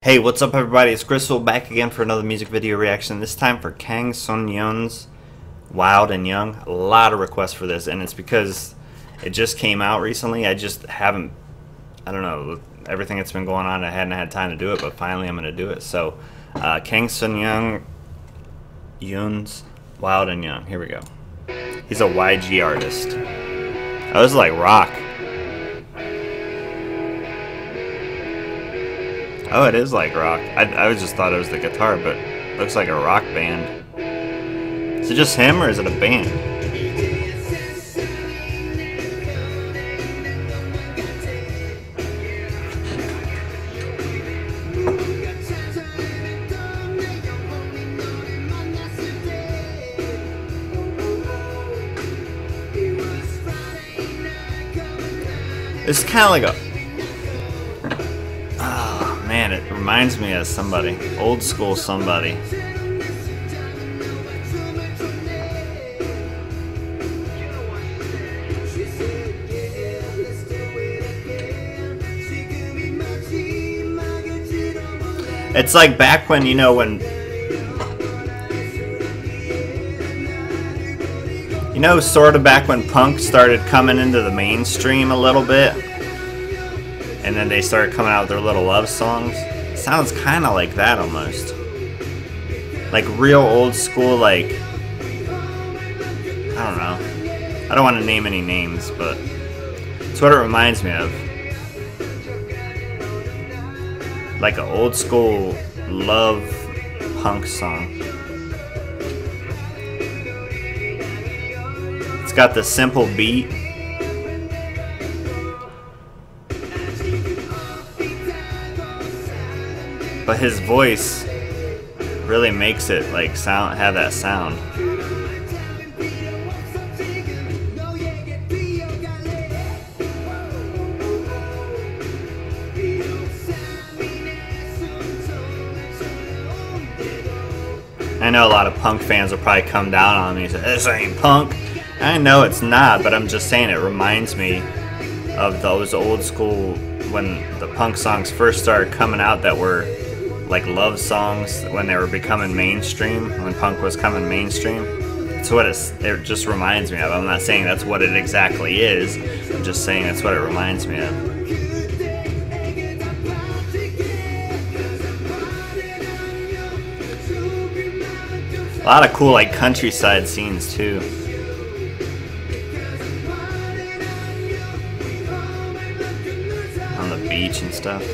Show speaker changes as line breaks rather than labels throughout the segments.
Hey, what's up everybody? It's Grissle back again for another music video reaction, this time for Kang Seung Yoon's Wild and Young. A lot of requests for this, and it's because it just came out recently. I just haven't, I don't know, everything that's been going on, I hadn't had time to do it, but finally I'm going to do it. So, Kang Seung Yoon's Wild and Young. Here we go. He's a YG artist. Oh, this is like rock. Oh, it is like rock. I just thought it was the guitar, but it looks like a rock band. Is it just him, or is it a band? It's kind of like a... Man, it reminds me of somebody. Old school somebody. It's like back when, you know, sort of back when punk started coming into the mainstream a little bit. And then they started coming out with their little love songs. It sounds kind of like that almost. Like real old school, like... I don't know. I don't want to name any names, but... it's what it reminds me of. Like an old school love punk song. It's got the simple beat. But his voice really makes it like have that sound. I know a lot of punk fans will probably come down on me and say, "This ain't punk." I know it's not, but I'm just saying it reminds me of those old school, when the punk songs first started coming out, that were like love songs when they were becoming mainstream, when punk was coming mainstream. That's what it just reminds me of. I'm not saying that's what it exactly is, I'm just saying that's what it reminds me of. A lot of cool like countryside scenes too. On the beach and stuff.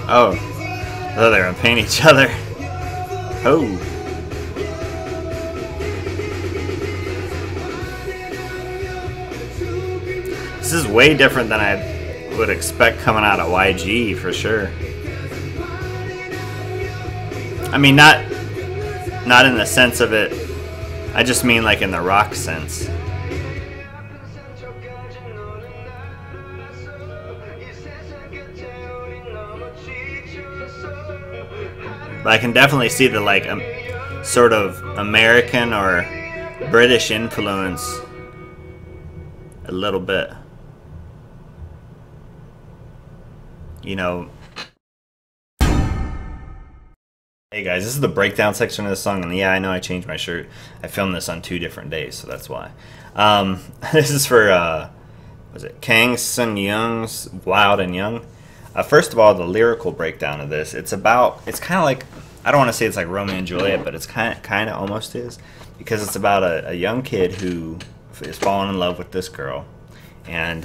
Oh, I thought they were gonna paint each other. Oh. This is way different than I would expect coming out of YG for sure. I mean, not in the sense of it. I just mean like in the rock sense. But I can definitely see the like sort of American or British influence a little bit. You know. Hey guys, this is the breakdown section of the song, and yeah, I know I changed my shirt. I filmed this on 2 different days, so that's why. This is for was it Kang Seung Yoon's Wild and Young. First of all, the lyrical breakdown of this, it's kind of like, I don't want to say it's like Romeo and Juliet, but it's kind of almost is, because it's about a young kid who is falling in love with this girl, and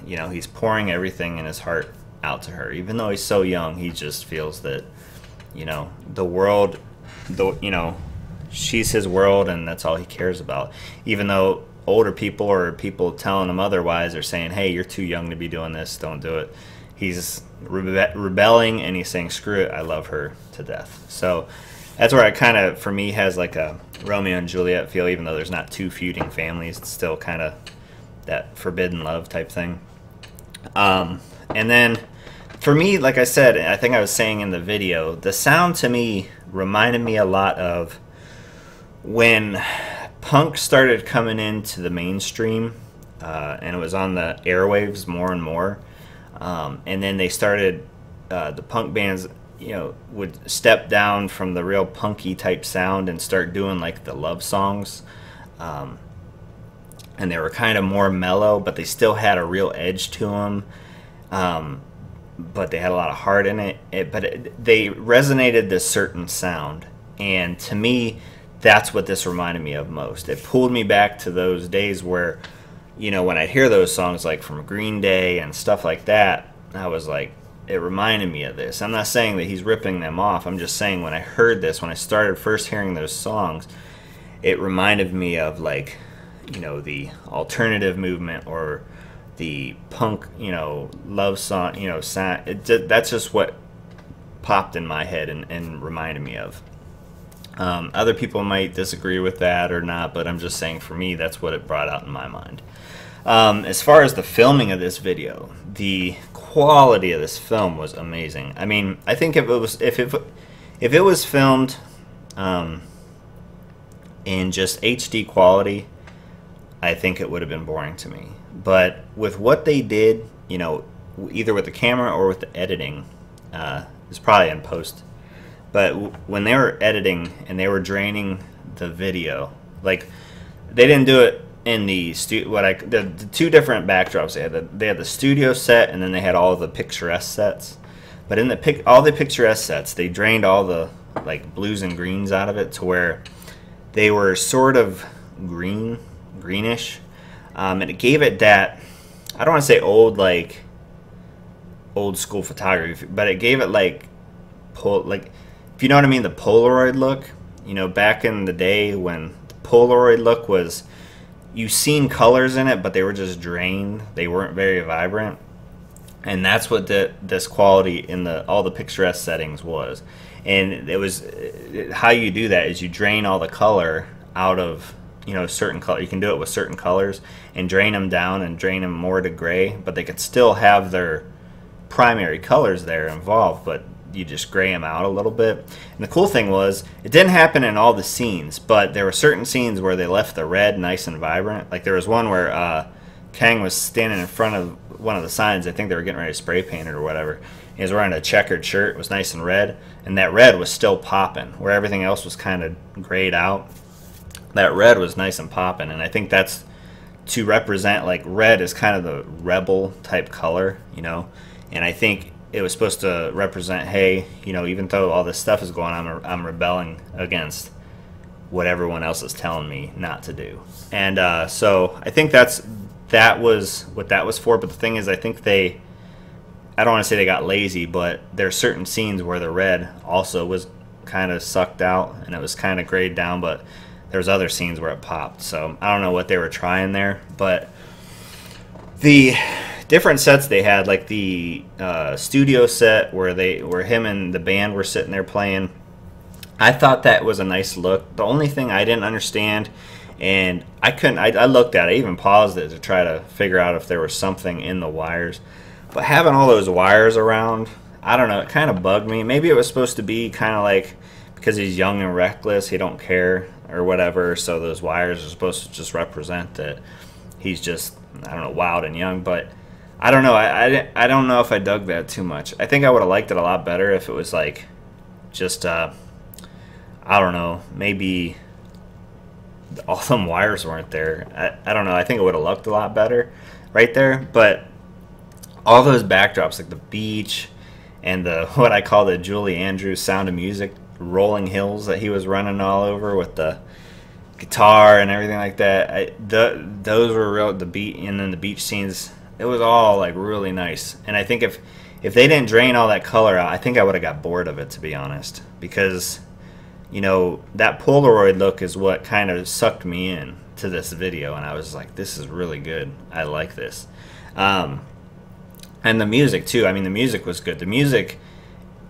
you know, he's pouring everything in his heart out to her. Even though he's so young, he just feels that, you know, the world, you know, she's his world, and that's all he cares about. Even though older people or people telling him otherwise are saying, "Hey, you're too young to be doing this, don't do it." He's rebelling, and he's saying, "Screw it, I love her to death." So That's where it kind of, for me, has like a Romeo and Juliet feel, even though there's not two feuding families. It's still kind of that forbidden love type thing. And then, for me, like I said, I think I was saying in the video, the sound to me reminded me a lot of when punk started coming into the mainstream, and it was on the airwaves more and more. And then they started, the punk bands, would step down from the real punky type sound and start doing like the love songs. And they were kind of more mellow, but they still had a real edge to them. But they had a lot of heart in it. They resonated this certain sound. And to me, that's what this reminded me of most. It pulled me back to those days where, when I hear those songs like from Green Day and stuff like that, I was like, it reminded me of this. I'm not saying that he's ripping them off. I'm just saying when I heard this, when I started first hearing those songs, it reminded me of like, the alternative movement or the punk, love song, sound. That's just what popped in my head and reminded me of. Other people might disagree with that or not, but I'm just saying for me, that's what it brought out in my mind. As far as the filming of this video, the quality of this film was amazing. I mean, I think if it was filmed in just HD quality, I think it would have been boring to me. But with what they did, either with the camera or with the editing, it's probably in post. But when they were editing and they were draining the video, like they didn't do it in the the two different backdrops they had the studio set, and then they had all the picturesque sets. But in all the picturesque sets, they drained all the like blues and greens out of it to where they were sort of greenish, and it gave it that, I don't want to say old school photography, but it gave it like if you know what I mean, the Polaroid look. Back in the day when the Polaroid look was, you seen colors in it, but they were just drained. They weren't very vibrant. And that's what this quality in all the picturesque settings was. And it was, how you do that is you drain all the color out of, certain color. You can do it with certain colors and drain them down and drain them more to gray, but they could still have their primary colors there involved, but you just gray them out a little bit. And the cool thing was, it didn't happen in all the scenes, but there were certain scenes where they left the red nice and vibrant. Like there was one where Kang was standing in front of one of the signs. I think they were getting ready to spray paint it or whatever. He was wearing a checkered shirt. It was nice and red, and that red was still popping where everything else was kind of grayed out. That red was nice and popping, and I think that's to represent, like, red is kind of the rebel type color, and I think it was supposed to represent, hey, even though all this stuff is going on, I'm rebelling against what everyone else is telling me not to do. And so I think that was what that was for. But the thing is, I think I don't want to say they got lazy, but there are certain scenes where the red also was kind of sucked out and it was kind of grayed down, but there's other scenes where it popped. So I don't know what they were trying there, but the different sets they had, like the studio set where him and the band were sitting there playing, I thought that was a nice look. The only thing I didn't understand, and I looked at it, I even paused it to try to figure out if there was something in the wires, but having all those wires around, I don't know, it kind of bugged me. Maybe it was supposed to be kind of like, because he's young and reckless, he don't care or whatever, so those wires are supposed to just represent that he's just, I don't know, wild and young. But I don't know, I don't know if I dug that too much. I think I would have liked it a lot better if it was like just I don't know, maybe all them wires weren't there. I don't know, I think it would have looked a lot better right there. But all those backdrops, like the beach and the what I call the Julie Andrews Sound of Music rolling hills that he was running all over with the guitar and everything like that, those were real. The beat, and then the beach scenes, it was all like really nice. And I think if they didn't drain all that color out, I think I would have got bored of it, to be honest, because that Polaroid look is what kind of sucked me in to this video, and I was like, this is really good, I like this. And the music too, I mean, the music was good. The music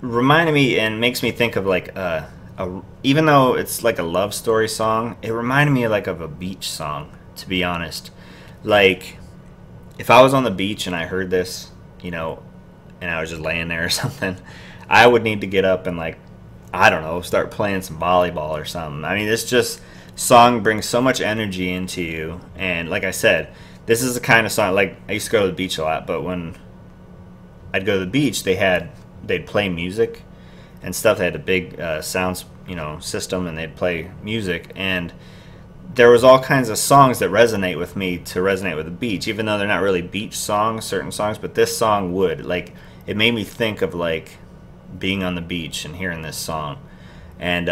reminded me and makes me think of like a even though it's like a love story song, it reminded me like of a beach song, to be honest. Like, if I was on the beach and I heard this, you know, and I was just laying there or something, I would need to get up and, like, I don't know, start playing some volleyball or something. I mean, this just song brings so much energy into you. And like I said, this is the kind of song, like, I used to go to the beach a lot, but when I'd go to the beach, they'd play music and stuff. They had a big sound, you know, system, and they'd play music, and there was all kinds of songs that resonate with me to resonate with the beach, even though they're not really beach songs, certain songs, but this song would. Like, it made me think of, like, being on the beach and hearing this song. And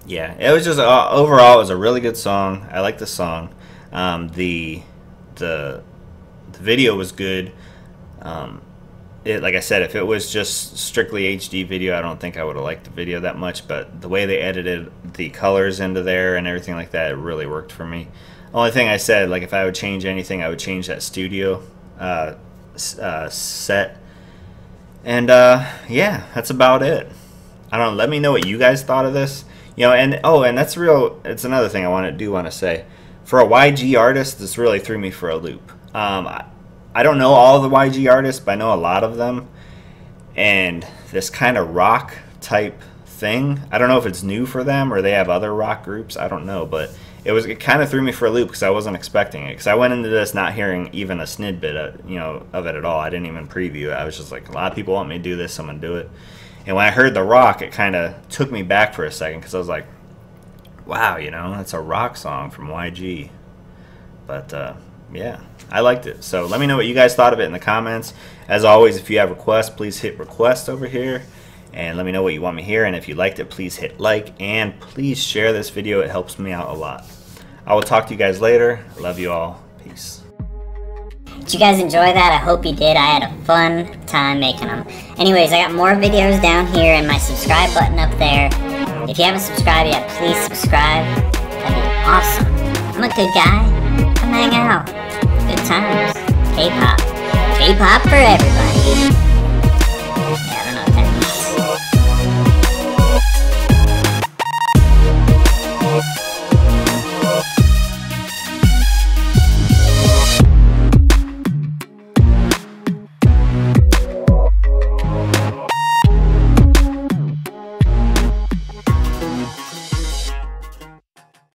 yeah, it was just overall it was a really good song. I like the song. The video was good. Like I said, if it was just strictly HD video, I don't think I would have liked the video that much, but the way they edited the colors into there and everything like that, it really worked for me. Only thing I said, like, if I would change anything, I would change that studio set. And yeah, that's about it. I don't know, let me know what you guys thought of this. You know, and that's it's another thing I want to say. For a YG artist, this really threw me for a loop. I don't know all of the YG artists, but I know a lot of them. And this kind of rock type thing, I don't know if it's new for them or they have other rock groups. I don't know, but it kind of threw me for a loop because I wasn't expecting it. Because I went into this not hearing even a snidbit of it at all. I didn't even preview it. I was just like, a lot of people want me to do this, I'm gonna do it. And when I heard the rock, it kind of took me back for a second because I was like, wow, you know, that's a rock song from YG. But yeah, I liked it. So let me know what you guys thought of it in the comments. As always, if you have requests, please hit request over here and let me know what you want me to hear. And if you liked it, please hit like and please share this video. It helps me out a lot. I will talk to you guys later. I love you all. Peace.
Did you guys enjoy that? I hope you did. I had a fun time making them. Anyways, I got more videos down here and my subscribe button up there. If you haven't subscribed yet, please subscribe. That'd be awesome. I'm a good guy. Come hang out. Good times. K-pop. K-pop for everybody.